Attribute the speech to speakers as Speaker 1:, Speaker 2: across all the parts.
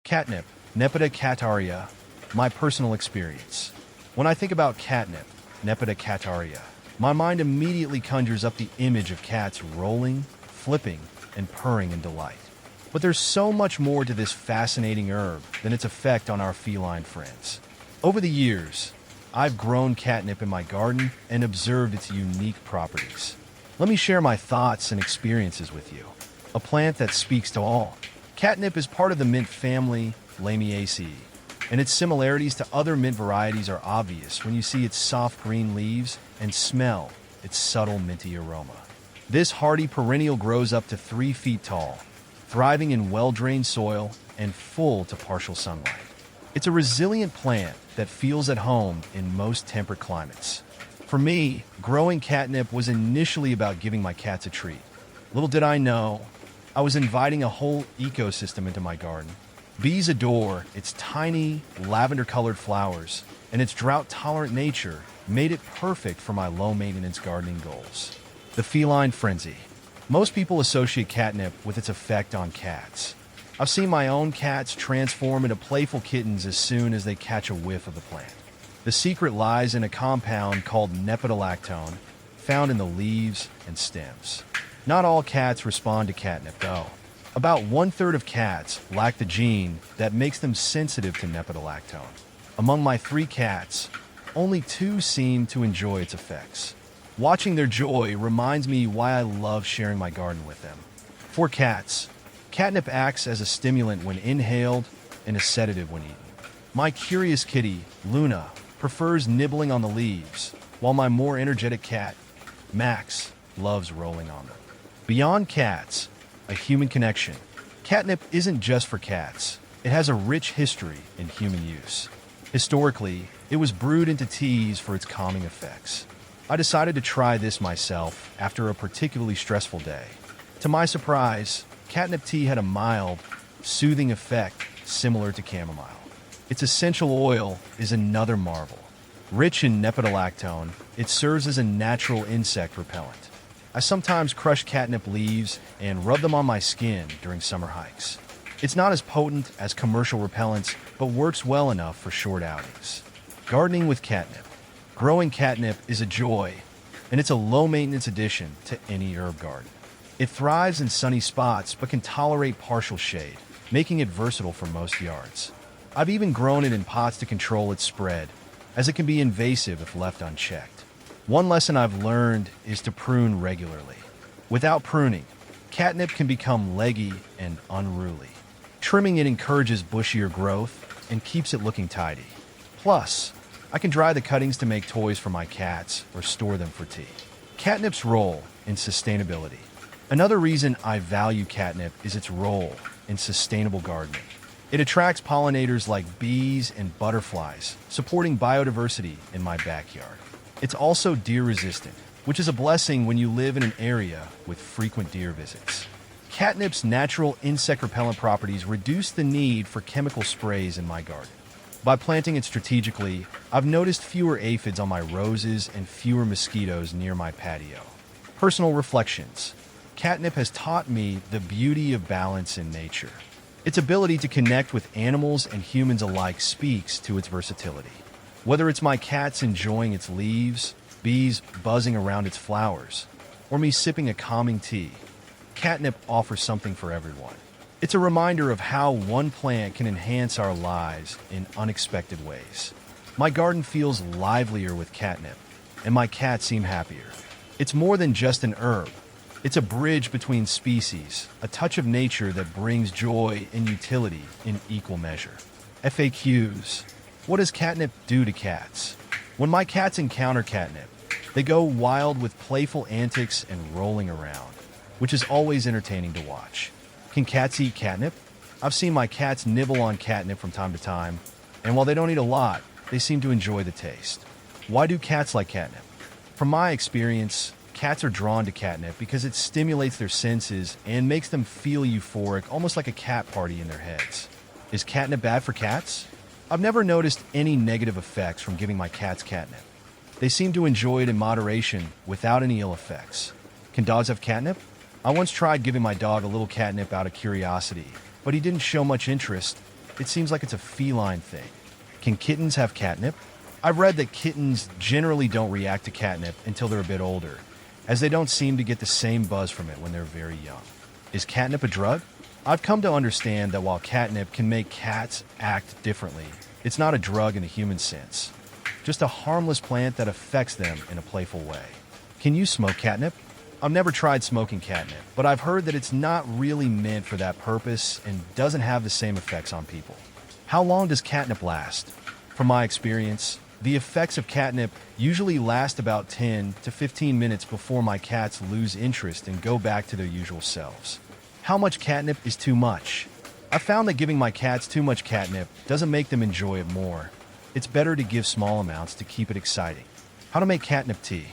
Speaker 1: Catnip, Nepeta cataria, my personal experience. When I think about catnip, Nepeta cataria, my mind immediately conjures up the image of cats rolling, flipping, and purring in delight. But there's so much more to this fascinating herb than its effect on our feline friends. Over the years, I've grown catnip in my garden and observed its unique properties. Let me share my thoughts and experiences with you. A plant that speaks to all. Catnip is part of the mint family, Lamiaceae, and its similarities to other mint varieties are obvious when you see its soft green leaves and smell its subtle minty aroma. This hardy perennial grows up to 3 feet tall, thriving in well-drained soil and full to partial sunlight. It's a resilient plant that feels at home in most temperate climates. For me, growing catnip was initially about giving my cats a treat. Little did I know, I was inviting a whole ecosystem into my garden. Bees adore its tiny, lavender-colored flowers, and its drought-tolerant nature made it perfect for my low-maintenance gardening goals. The feline frenzy. Most people associate catnip with its effect on cats. I've seen my own cats transform into playful kittens as soon as they catch a whiff of the plant. The secret lies in a compound called nepentolactone, found in the leaves and stems. Not all cats respond to catnip, though. About 1/3 of cats lack the gene that makes them sensitive to nepentolactone. Among my 3 cats, only 2 seem to enjoy its effects. Watching their joy reminds me why I love sharing my garden with them. For cats, catnip acts as a stimulant when inhaled and a sedative when eaten. My curious kitty, Luna, prefers nibbling on the leaves, while my more energetic cat, Max, loves rolling on them. Beyond cats, a human connection. Catnip isn't just for cats. It has a rich history in human use. Historically, it was brewed into teas for its calming effects. I decided to try this myself after a particularly stressful day. To my surprise, catnip tea had a mild, soothing effect similar to chamomile. Its essential oil is another marvel. Rich in nepentolactone, it serves as a natural insect repellent. I sometimes crush catnip leaves and rub them on my skin during summer hikes. It's not as potent as commercial repellents, but works well enough for short outings. Gardening with catnip. Growing catnip is a joy, and it's a low-maintenance addition to any herb garden. It thrives in sunny spots but can tolerate partial shade, making it versatile for most yards. I've even grown it in pots to control its spread, as it can be invasive if left unchecked. One lesson I've learned is to prune regularly. Without pruning, catnip can become leggy and unruly. Trimming it encourages bushier growth and keeps it looking tidy. Plus, I can dry the cuttings to make toys for my cats or store them for tea. Catnip's role in sustainability. Another reason I value catnip is its role in sustainable gardening. It attracts pollinators like bees and butterflies, supporting biodiversity in my backyard. It's also deer-resistant, which is a blessing when you live in an area with frequent deer visits. Catnip's natural insect repellent properties reduce the need for chemical sprays in my garden. By planting it strategically, I've noticed fewer aphids on my roses and fewer mosquitoes near my patio. Personal reflections. Catnip has taught me the beauty of balance in nature. Its ability to connect with animals and humans alike speaks to its versatility. Whether it's my cats enjoying its leaves, bees buzzing around its flowers, or me sipping a calming tea, catnip offers something for everyone. It's a reminder of how one plant can enhance our lives in unexpected ways. My garden feels livelier with catnip, and my cats seem happier. It's more than just an herb. It's a bridge between species, a touch of nature that brings joy and utility in equal measure. FAQs. What does catnip do to cats? When my cats encounter catnip, they go wild with playful antics and rolling around, which is always entertaining to watch. Can cats eat catnip? I've seen my cats nibble on catnip from time to time, and while they don't eat a lot, they seem to enjoy the taste. Why do cats like catnip? From my experience, cats are drawn to catnip because it stimulates their senses and makes them feel euphoric, almost like a cat party in their heads. Is catnip bad for cats? I've never noticed any negative effects from giving my cats catnip. They seem to enjoy it in moderation without any ill effects. Can dogs have catnip? I once tried giving my dog a little catnip out of curiosity, but he didn't show much interest it seems like it's a feline thing. Can kittens have catnip? I've read that kittens generally don't react to catnip until they're a bit older, as they don't seem to get the same buzz from it when they're very young. Is catnip a drug? I've come to understand that while catnip can make cats act differently, it's not a drug in the human sense, just a harmless plant that affects them in a playful way. Can you smoke catnip? I've never tried smoking catnip, but I've heard that it's not really meant for that purpose and doesn't have the same effects on people. How long does catnip last? From my experience, the effects of catnip usually last about 10 to 15 minutes before my cats lose interest and go back to their usual selves. How much catnip is too much? I found that giving my cats too much catnip doesn't make them enjoy it more. It's better to give small amounts to keep it exciting. How to make catnip tea?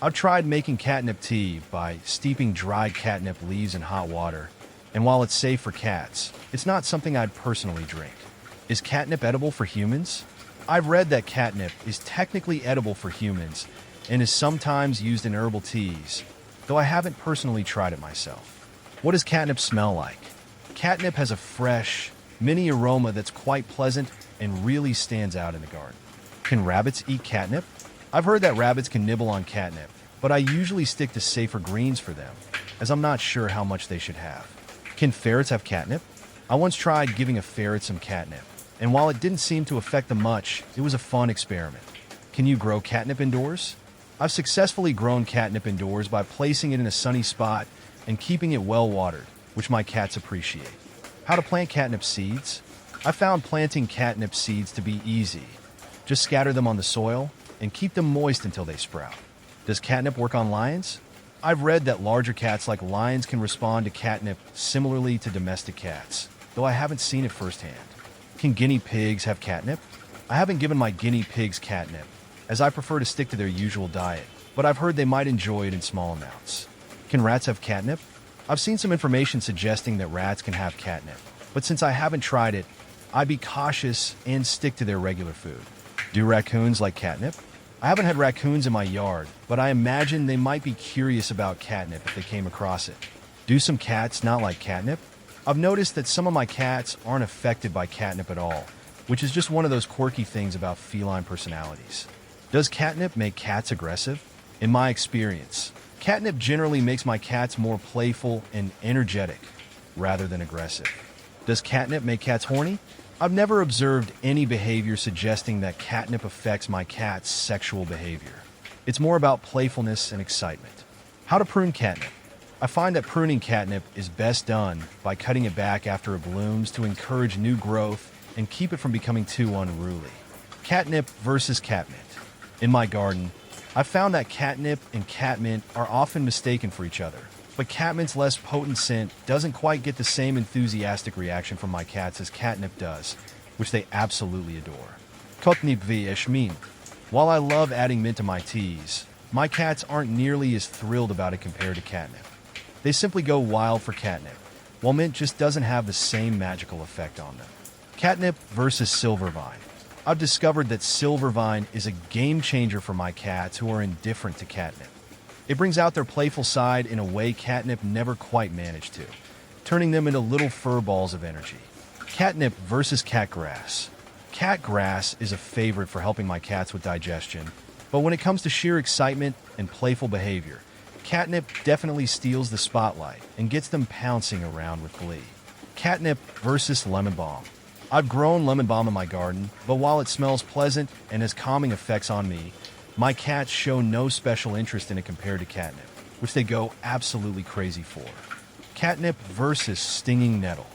Speaker 1: I've tried making catnip tea by steeping dried catnip leaves in hot water, and while it's safe for cats, it's not something I'd personally drink. Is catnip edible for humans? I've read that catnip is technically edible for humans and is sometimes used in herbal teas, though I haven't personally tried it myself. What does catnip smell like? Catnip has a fresh, minty aroma that's quite pleasant and really stands out in the garden. Can rabbits eat catnip? I've heard that rabbits can nibble on catnip, but I usually stick to safer greens for them, as I'm not sure how much they should have. Can ferrets have catnip? I once tried giving a ferret some catnip, and while it didn't seem to affect them much, it was a fun experiment. Can you grow catnip indoors? I've successfully grown catnip indoors by placing it in a sunny spot and keeping it well watered, which my cats appreciate. How to plant catnip seeds? I found planting catnip seeds to be easy. Just scatter them on the soil and keep them moist until they sprout. Does catnip work on lions? I've read that larger cats like lions can respond to catnip similarly to domestic cats, though I haven't seen it firsthand. Can guinea pigs have catnip? I haven't given my guinea pigs catnip, as I prefer to stick to their usual diet, but I've heard they might enjoy it in small amounts. Can rats have catnip? I've seen some information suggesting that rats can have catnip, but since I haven't tried it, I'd be cautious and stick to their regular food. Do raccoons like catnip? I haven't had raccoons in my yard, but I imagine they might be curious about catnip if they came across it. Do some cats not like catnip? I've noticed that some of my cats aren't affected by catnip at all, which is just one of those quirky things about feline personalities. Does catnip make cats aggressive? In my experience, catnip generally makes my cats more playful and energetic rather than aggressive. Does catnip make cats horny? I've never observed any behavior suggesting that catnip affects my cat's sexual behavior. It's more about playfulness and excitement. How to prune catnip? I find that pruning catnip is best done by cutting it back after it blooms to encourage new growth and keep it from becoming too unruly. Catnip versus catmint. In my garden, I've found that catnip and catmint are often mistaken for each other, but catmint's less potent scent doesn't quite get the same enthusiastic reaction from my cats as catnip does, which they absolutely adore. Catnip vs. mint. While I love adding mint to my teas, my cats aren't nearly as thrilled about it compared to catnip. They simply go wild for catnip, while mint just doesn't have the same magical effect on them. Catnip versus silvervine. I've discovered that silvervine is a game changer for my cats who are indifferent to catnip. It brings out their playful side in a way catnip never quite managed to, turning them into little fur balls of energy. Catnip versus catgrass. Catgrass is a favorite for helping my cats with digestion, but when it comes to sheer excitement and playful behavior, catnip definitely steals the spotlight and gets them pouncing around with glee. Catnip versus lemon balm. I've grown lemon balm in my garden, but while it smells pleasant and has calming effects on me, my cats show no special interest in it compared to catnip, which they go absolutely crazy for. Catnip versus stinging nettle.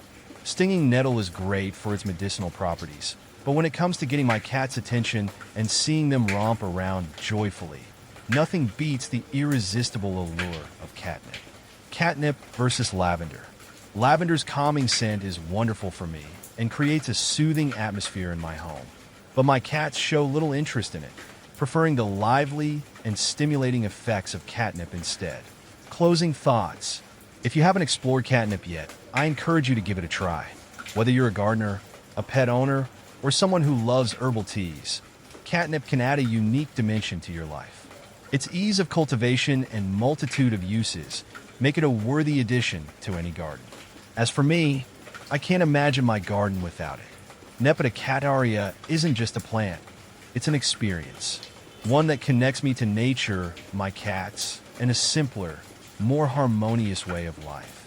Speaker 1: Stinging nettle is great for its medicinal properties, but when it comes to getting my cats' attention and seeing them romp around joyfully, nothing beats the irresistible allure of catnip. Catnip versus lavender. Lavender's calming scent is wonderful for me and creates a soothing atmosphere in my home, but my cats show little interest in it, preferring the lively and stimulating effects of catnip instead. Closing thoughts. If you haven't explored catnip yet, I encourage you to give it a try. Whether you're a gardener, a pet owner, or someone who loves herbal teas, catnip can add a unique dimension to your life. Its ease of cultivation and multitude of uses make it a worthy addition to any garden. As for me, I can't imagine my garden without it. Nepeta isn't just a plant, it's an experience. One that connects me to nature, my cats, and a simpler, more harmonious way of life.